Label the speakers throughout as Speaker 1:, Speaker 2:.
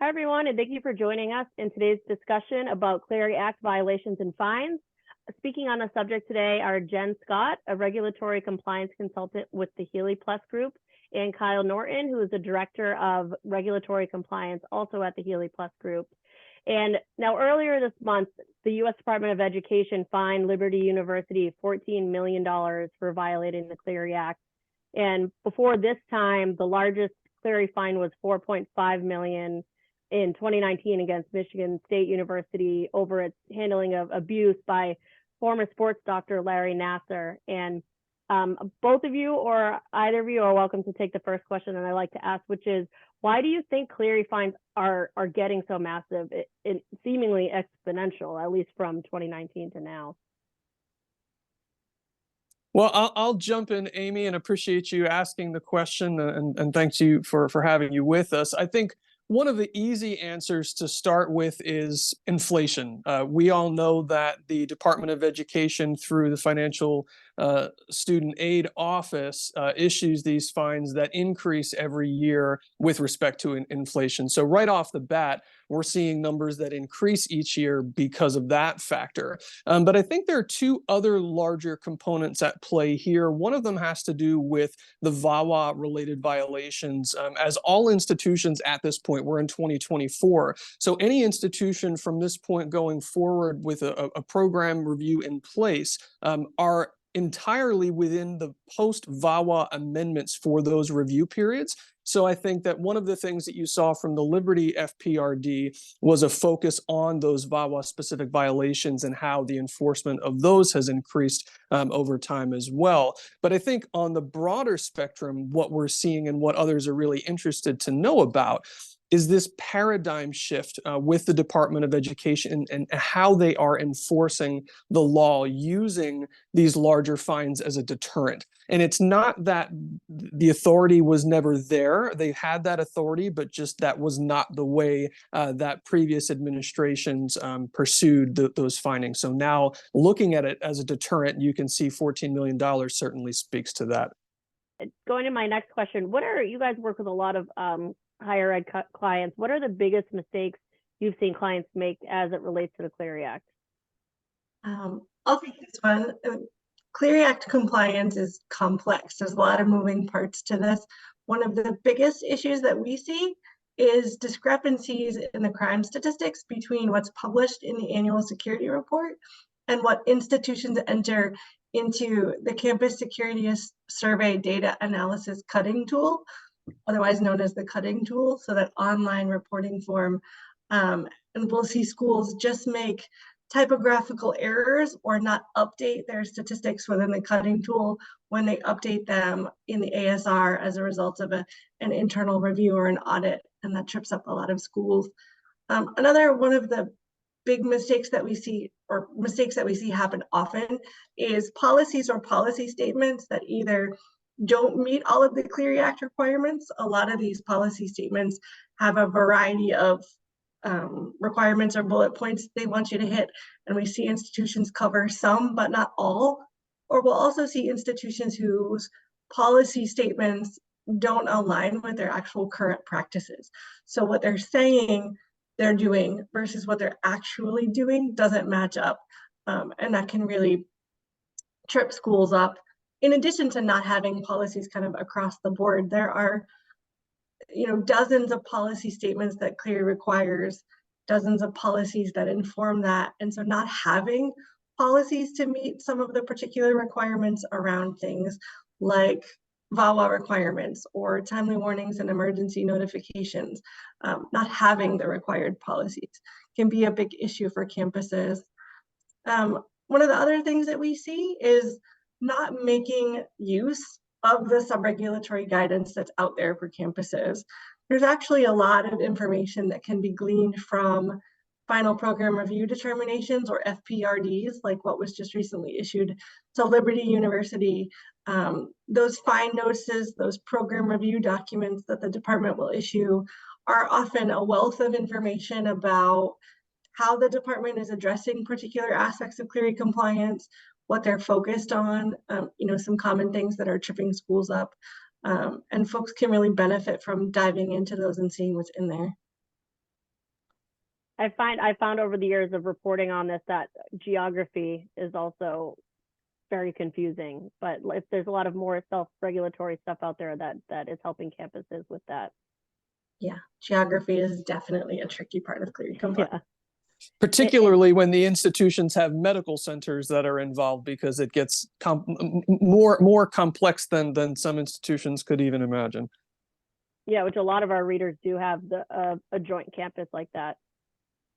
Speaker 1: Hi, everyone, and thank you for joining us in today's discussion about Clery Act violations and fines. Speaking on the subject today are Jen Scott, a regulatory compliance consultant with the Healy Plus Group, and Kyle Norton, who is the director of regulatory compliance also at the Healy Plus Group. And now earlier this month, the U.S. Department of Education fined Liberty University $14 million for violating the Clery Act. And before this time, the largest Clery fine was $4.5 million in 2019 against Michigan State University over its handling of abuse by former sports doctor Larry Nassar. And both of you or either of you are welcome to take the first question that I like to ask, which is, why do you think Clery fines are getting so massive, it seemingly exponential, at least from 2019 to now?
Speaker 2: Well, I'll jump in, Amy, and appreciate you asking the question, and thanks you for having you with us. I think one of the easy answers to start with is inflation. We all know that the Department of Education, through the Financial Student Aid Office, issues these fines that increase every year with respect to inflation. So right off the bat, we're seeing numbers that increase each year because of that factor. But I think there are two other larger components at play here. One of them has to do with the VAWA-related violations. As all institutions at this point, we're in 2024, so any institution from this point going forward with a program review in place are entirely within the post-VAWA amendments for those review periods. So I think that one of the things that you saw from the Liberty FPRD was a focus on those VAWA-specific violations and how the enforcement of those has increased over time as well. But I think on the broader spectrum, what we're seeing and what others are really interested to know about is this paradigm shift with the Department of Education and how they are enforcing the law using these larger fines as a deterrent. And it's not that the authority was never there. They had that authority, but just that was not the way that previous administrations pursued those findings. So now looking at it as a deterrent, you can see $14 million certainly speaks to that.
Speaker 1: Going to my next question, you guys work with a lot of higher ed clients. What are the biggest mistakes you've seen clients make as it relates to the Clery Act?
Speaker 3: I'll take this one. Clery Act compliance is complex. There's a lot of moving parts to this. One of the biggest issues that we see is discrepancies in the crime statistics between what's published in the annual security report and what institutions enter into the Campus Security Survey data analysis cutting tool, otherwise known as the cutting tool, so that online reporting form. And we'll see schools just make typographical errors or not update their statistics within the cutting tool when they update them in the ASR as a result of an internal review or an audit, and that trips up a lot of schools. Another one of the big mistakes that we see happen often is policies or policy statements that either don't meet all of the Clery Act requirements. A lot of these policy statements have a variety of requirements or bullet points they want you to hit, and we see institutions cover some but not all. Or we'll also see institutions whose policy statements don't align with their actual current practices. So what they're saying they're doing versus what they're actually doing doesn't match up, and that can really trip schools up. In addition to not having policies kind of across the board, there are dozens of policy statements that Clery requires, dozens of policies that inform that. And so not having policies to meet some of the particular requirements around things like VAWA requirements or timely warnings and emergency notifications, not having the required policies can be a big issue for campuses. One of the other things that we see is not making use of the sub-regulatory guidance that's out there for campuses. There's actually a lot of information that can be gleaned from final program review determinations, or FPRDs, like what was just recently issued to Liberty University. Those fine notices, those program review documents that the department will issue are often a wealth of information about how the department is addressing particular aspects of Clery compliance, what they're focused on, some common things that are tripping schools up. And folks can really benefit from diving into those and seeing what's in there.
Speaker 1: I found over the years of reporting on this that geography is also very confusing, but if there's a lot of more self-regulatory stuff out there that is helping campuses with that.
Speaker 3: Yeah, geography is definitely a tricky part of Clery compliance.
Speaker 1: Yeah.
Speaker 2: Particularly when the institutions have medical centers that are involved, because it gets more complex than some institutions could even imagine.
Speaker 1: Yeah, which a lot of our readers do have a joint campus like that.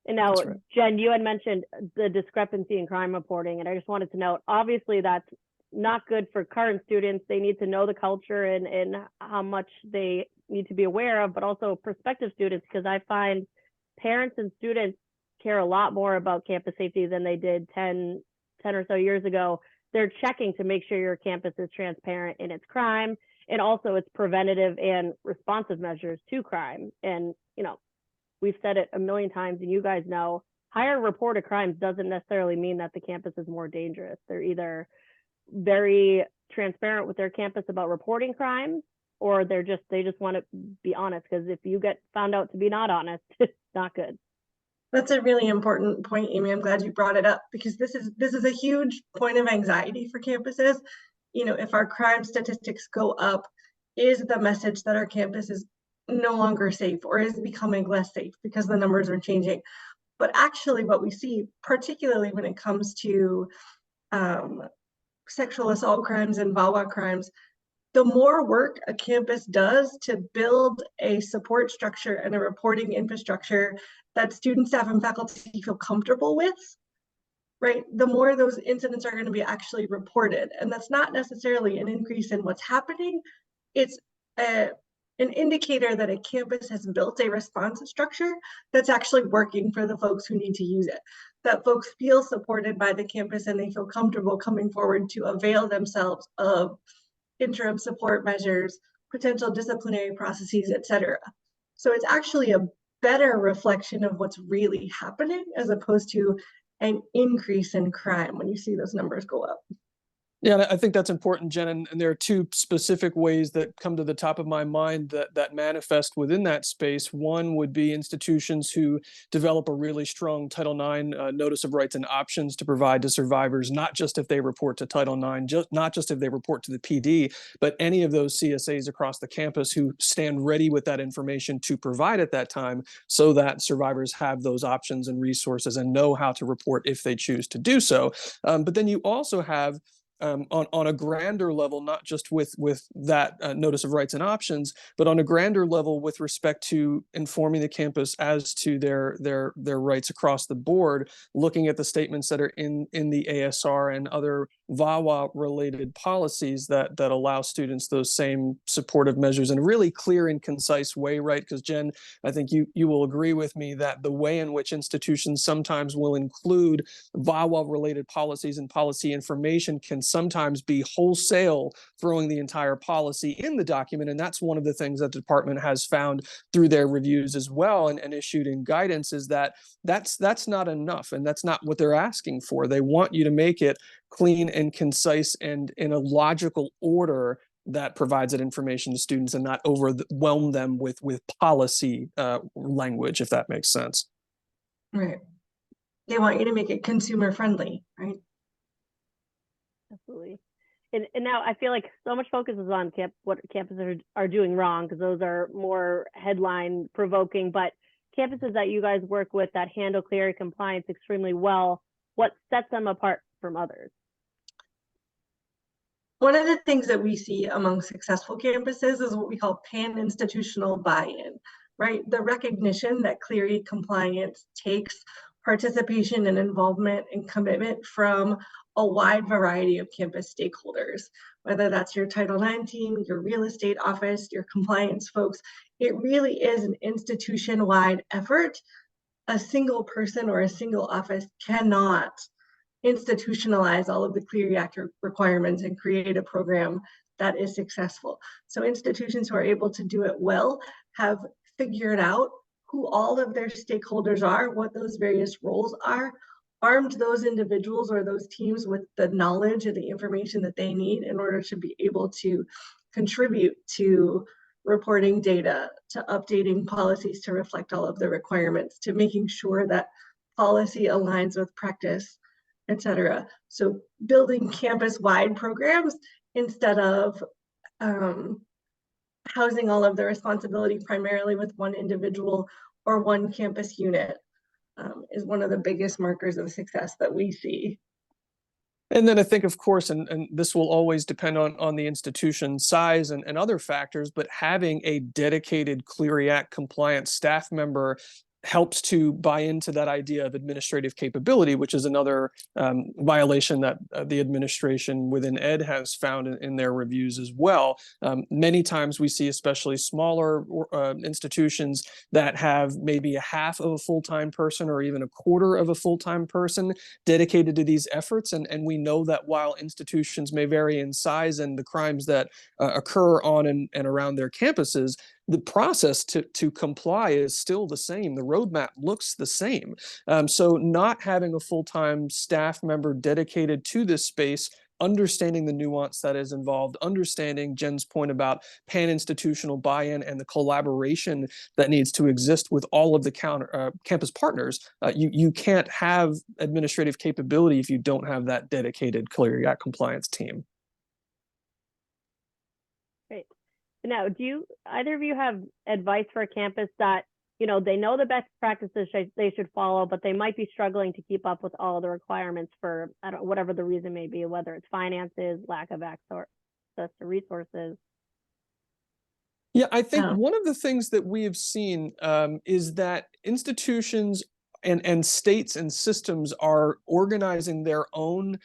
Speaker 1: And now,
Speaker 2: That's right.
Speaker 1: Jen, you had mentioned the discrepancy in crime reporting, and I just wanted to note, obviously that's not good for current students. They need to know the culture and how much they need to be aware of, but also prospective students, because I find parents and students care a lot more about campus safety than they did 10 or so years ago. They're checking to make sure your campus is transparent in its crime, and also its preventative and responsive measures to crime. And, we've said it a million times, and you guys know, higher reported crimes doesn't necessarily mean that the campus is more dangerous. They're either very transparent with their campus about reporting crimes, or they just want to be honest, because if you get found out to be not honest, it's not good.
Speaker 3: That's a really important point, Amy. I'm glad you brought it up, because this is a huge point of anxiety for campuses. If our crime statistics go up, is the message that our campus is no longer safe, or is becoming less safe because the numbers are changing? But actually what we see, particularly when it comes to sexual assault crimes and VAWA crimes, the more work a campus does to build a support structure and a reporting infrastructure that students, staff, and faculty feel comfortable with, right, the more those incidents are going to be actually reported. And that's not necessarily an increase in what's happening. It's an indicator that a campus has built a response structure that's actually working for the folks who need to use it, that folks feel supported by the campus and they feel comfortable coming forward to avail themselves of interim support measures, potential disciplinary processes, etc. So it's actually a better reflection of what's really happening, as opposed to an increase in crime when you see those numbers go up.
Speaker 2: Yeah, I think that's important, Jen. And there are two specific ways that come to the top of my mind that manifest within that space. One would be institutions who develop a really strong Title IX notice of rights and options to provide to survivors, not just if they report to Title IX, not just if they report to the PD, but any of those CSAs across the campus who stand ready with that information to provide at that time, so that survivors have those options and resources and know how to report if they choose to do so. But then you also have, on a grander level, not just with that notice of rights and options, but on a grander level with respect to informing the campus as to their rights across the board, looking at the statements that are in the ASR and other VAWA related policies that allow students those same supportive measures in a really clear and concise way, right? Because Jen, I think you will agree with me that the way in which institutions sometimes will include VAWA related policies and policy information can sometimes be wholesale throwing the entire policy in the document. And that's one of the things that the department has found through their reviews as well, and issued in guidance, is that's not enough. And that's not what they're asking for. They want you to make it clean and concise and in a logical order that provides that information to students, and not overwhelm them with policy language, if that makes sense.
Speaker 3: Right. They want you to make it consumer friendly, right?
Speaker 1: Absolutely. And now I feel like so much focus is on what campuses are doing wrong, because those are more headline provoking, but campuses that you guys work with that handle Clery compliance extremely well, what sets them apart from others?
Speaker 3: One of the things that we see among successful campuses is what we call pan-institutional buy-in, right? The recognition that Clery compliance takes participation and involvement and commitment from a wide variety of campus stakeholders, whether that's your Title IX team, your real estate office, your compliance folks. It really is an institution-wide effort. A single person or a single office cannot institutionalize all of the Clery Act requirements and create a program that is successful. So institutions who are able to do it well have figured out who all of their stakeholders are, what those various roles are, armed those individuals or those teams with the knowledge and the information that they need in order to be able to contribute to reporting data, to updating policies to reflect all of the requirements, to making sure that policy aligns with practice, etc. So building campus-wide programs instead of housing all of the responsibility primarily with one individual or one campus unit is one of the biggest markers of success that we see.
Speaker 2: And then I think, of course, and this will always depend on the institution size and other factors, but having a dedicated Clery Act compliant staff member helps to buy into that idea of administrative capability, which is another violation that the administration within Ed has found in their reviews as well. Many times we see, especially smaller institutions that have maybe a half of a full-time person or even a quarter of a full-time person dedicated to these efforts. And we know that while institutions may vary in size and the crimes that occur on and around their campuses, the process to comply is still the same. The roadmap looks the same. So not having a full-time staff member dedicated to this space, understanding the nuance that is involved, understanding Jen's point about pan-institutional buy-in and the collaboration that needs to exist with all of the campus partners, you can't have administrative capability if you don't have that dedicated Clery Act compliance team.
Speaker 1: Great. Now, do either of you have advice for a campus that, you know, they know the best practices they should follow, but they might be struggling to keep up with all of the requirements for whatever the reason may be, whether it's finances, lack of access to resources?
Speaker 2: Yeah, I think one of the things that we have seen is that institutions and states and systems are organizing their own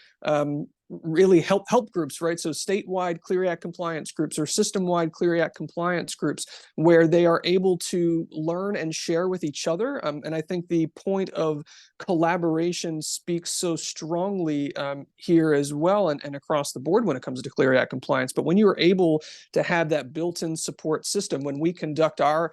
Speaker 2: really help groups, right? So statewide Clery Act compliance groups or system-wide Clery Act compliance groups where they are able to learn and share with each other. And I think the point of collaboration speaks so strongly here as well and across the board when it comes to Clery Act compliance. But when you are able to have that built-in support system, when we conduct our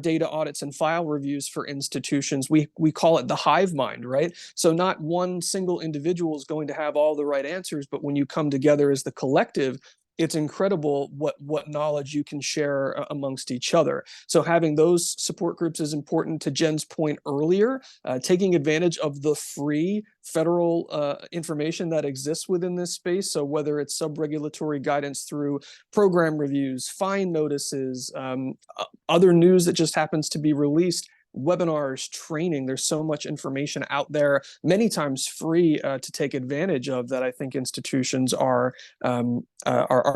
Speaker 2: data audits and file reviews for institutions, we call it the hive mind, right? So not one single individual is going to have all the right answers, but when you come together as the collective, it's incredible what knowledge you can share amongst each other. So having those support groups is important. To Jen's point earlier, taking advantage of the free federal information that exists within this space. So whether it's sub-regulatory guidance through program reviews, fine notices, other news that just happens to be released, webinars, training, there's so much information out there, many times free to take advantage of, that I think institutions are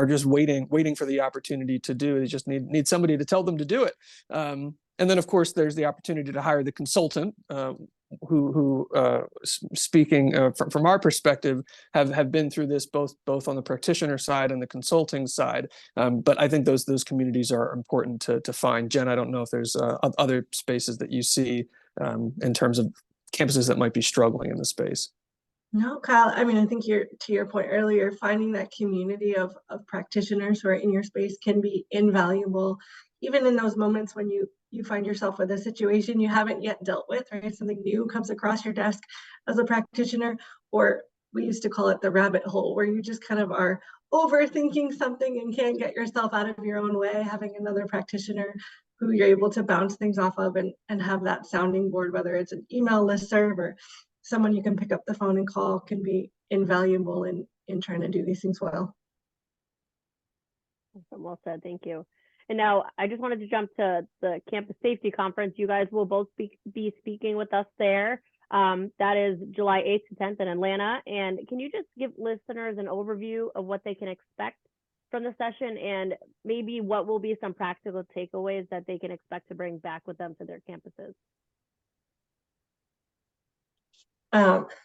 Speaker 2: just waiting for the opportunity to do. They just need somebody to tell them to do it. And then, of course, there's the opportunity to hire the consultant who speaking from our perspective, have been through this both on the practitioner side and the consulting side. But I think those communities are important to find. Jen, I don't know if there's other spaces that you see in terms of campuses that might be struggling in the space.
Speaker 3: No, Kyle, I mean, I think to your point earlier, finding that community of practitioners who are in your space can be invaluable, even in those moments when you find yourself with a situation you haven't yet dealt with, right? Something new comes across your desk as a practitioner, or we used to call it the rabbit hole, where you just kind of are overthinking something and can't get yourself out of your own way. Having another practitioner who you're able to bounce things off of and have that sounding board, whether it's an email listserv or someone you can pick up the phone and call, can be invaluable in trying to do these things well.
Speaker 1: Well said, thank you. And now I just wanted to jump to the Campus Safety Conference. You guys will both be speaking with us there. That is July 8th to 10th in Atlanta. And can you just give listeners an overview of what they can expect from the session and maybe what will be some practical takeaways that they can expect to bring back with them to their campuses?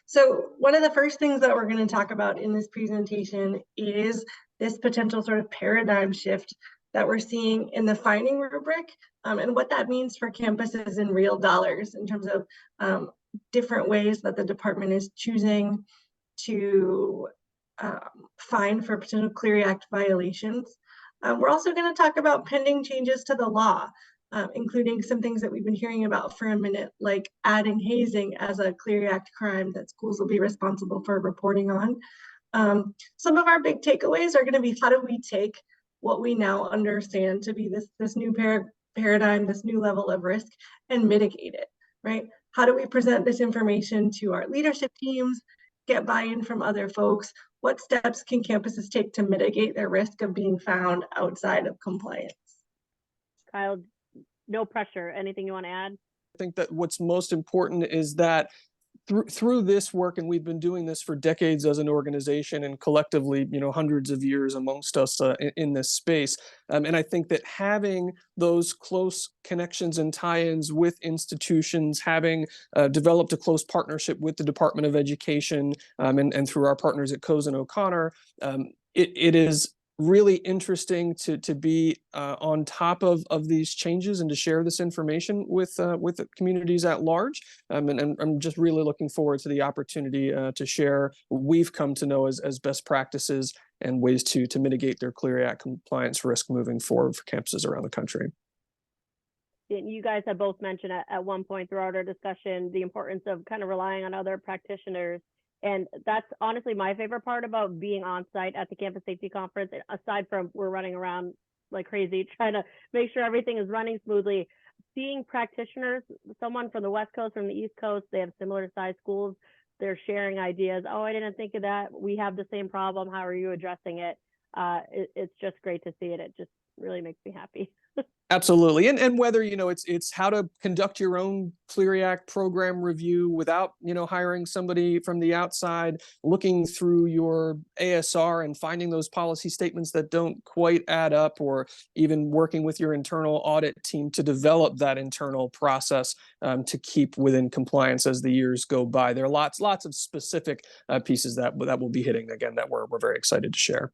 Speaker 3: So one of the first things that we're going to talk about in this presentation is this potential sort of paradigm shift that we're seeing in the fining rubric, and what that means for campuses in real dollars in terms of different ways that the department is choosing to fine for potential Clery Act violations. We're also going to talk about pending changes to the law, including some things that we've been hearing about for a minute, like adding hazing as a Clery Act crime that schools will be responsible for reporting on. Some of our big takeaways are going to be, how do we take what we now understand to be this new paradigm, this new level of risk, and mitigate it, right? How do we present this information to our leadership teams, get buy-in from other folks? What steps can campuses take to mitigate their risk of being found outside of compliance?
Speaker 1: Kyle, no pressure. Anything you want to add?
Speaker 2: I think that what's most important is that through this work, and we've been doing this for decades as an organization and collectively, hundreds of years amongst us in this space. And I think that having those close connections and tie-ins with institutions, having developed a close partnership with the Department of Education and through our partners at Coase and O'Connor, it is really interesting to be on top of these changes and to share this information with the communities at large. And I'm just really looking forward to the opportunity to share what we've come to know as best practices and ways to mitigate their Clery Act compliance risk moving forward for campuses around the country.
Speaker 1: You guys have both mentioned at one point throughout our discussion the importance of kind of relying on other practitioners. And that's honestly my favorite part about being on site at the Campus Safety Conference, aside from we're running around like crazy trying to make sure everything is running smoothly. Seeing practitioners, someone from the West Coast, from the East Coast, they have similar sized schools, they're sharing ideas. Oh, I didn't think of that. We have the same problem. How are you addressing it? It's just great to see it. It just really makes me happy.
Speaker 2: Absolutely. And whether, it's how to conduct your own Clery Act program review without, hiring somebody from the outside, looking through your ASR and finding those policy statements that don't quite add up, or even working with your internal audit team to develop that internal process to keep within compliance as the years go by. There are lots of specific pieces that will be hitting again that we're very excited to share.